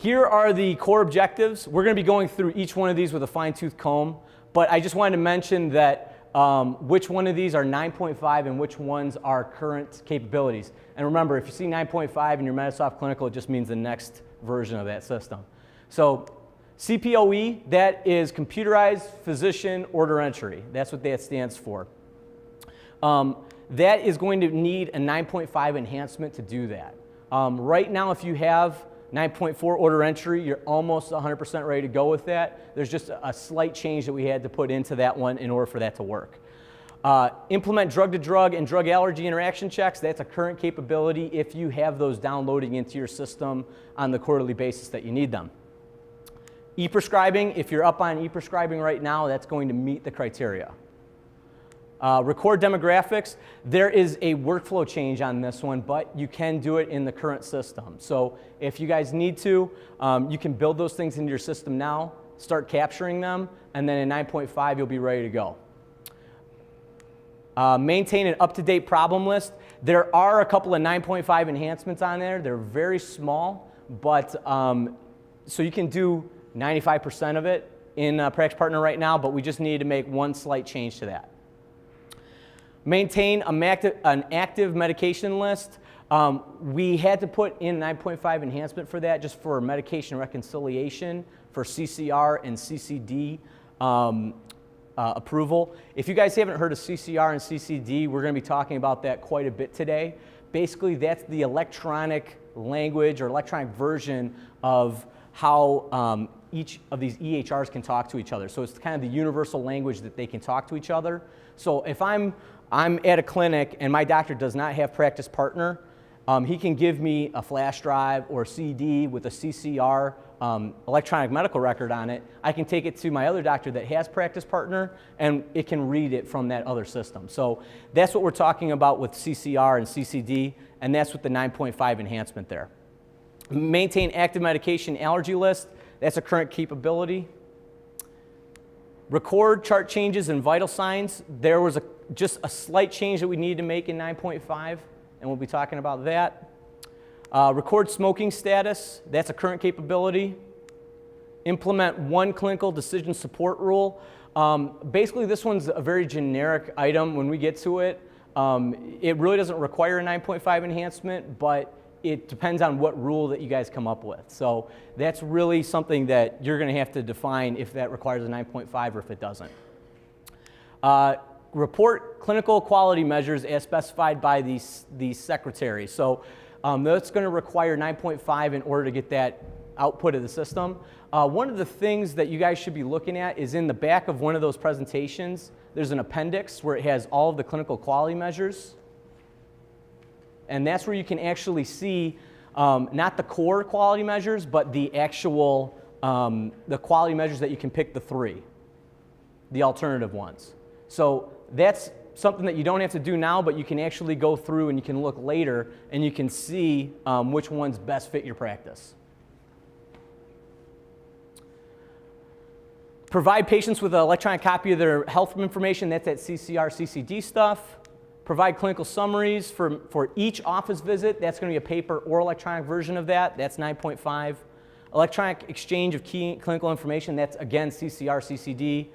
Here are the core objectives. We're going to be going through each one of these with a fine-tooth comb, but I just wanted to mention that which one of these are 9.5 and which ones are current capabilities. And remember, if you see 9.5 in your Medisoft Clinical, it just means the next version of that system. So CPOE, that is Computerized Physician Order Entry. That's what that stands for. That is going to need a 9.5 enhancement to do that. Right now, if you have 9.4 order entry, you're almost 100% ready to go with that. There's just a slight change that we had to put into that one in order for that to work. Implement drug-to-drug and drug allergy interaction checks. That's a current capability if you have those downloading into your system on the quarterly basis that you need them. E-prescribing, if you're up on e-prescribing right now, that's going to meet the criteria. Record demographics, there is a workflow change on this one, but you can do it in the current system. So if you guys need to, you can build those things into your system now, start capturing them, and then in 9.5 you'll be ready to go. Maintain an up-to-date problem list. There are a couple of 9.5 enhancements on there. They're very small, but so you can do 95% of it in Practice Partner right now, but we just need to make one slight change to that. Maintain an active medication list. We had to put in 9.5 enhancement for that, just for medication reconciliation for CCR and CCD approval. If you guys haven't heard of CCR and CCD, we're going to be talking about that quite a bit today. Basically, that's the electronic language or electronic version of how each of these EHRs can talk to each other. So it's kind of the universal language that they can talk to each other. So if I'm at a clinic and my doctor does not have Practice Partner, he can give me a flash drive or CD with a CCR electronic medical record on it. I can take it to my other doctor that has Practice Partner, and it can read it from that other system. So that's what we're talking about with CCR and CCD, and that's with the 9.5 enhancement there. Maintain active medication allergy list. That's a current capability. Record chart changes and vital signs. There was just a slight change that we needed to make in 9.5, and we'll be talking about that. Record smoking status. That's a current capability. Implement one clinical decision support rule. Basically, this one's a very generic item when we get to it. It really doesn't require a 9.5 enhancement, but it depends on what rule that you guys come up with. So that's really something that you're going to have to define if that requires a 9.5 or if it doesn't. Report clinical quality measures as specified by the secretary. So that's going to require 9.5 in order to get that output of the system. One of the things that you guys should be looking at is in the back of one of those presentations, there's an appendix where it has all of the clinical quality measures. And that's where you can actually see not the core quality measures, but the actual the quality measures that you can pick the three, the alternative ones. So that's something that you don't have to do now, but you can actually go through and you can look later and you can see which ones best fit your practice. Provide patients with an electronic copy of their health information. That's that CCR, CCD stuff. Provide clinical summaries for each office visit. That's going to be a paper or electronic version of that. That's 9.5. Electronic exchange of key clinical information. That's, again, CCR, CCD.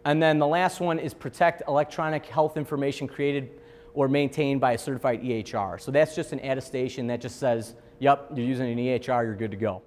And then the last one is protect electronic health information created or maintained by a certified EHR. So that's just an attestation that just says, yep, you're using an EHR, you're good to go.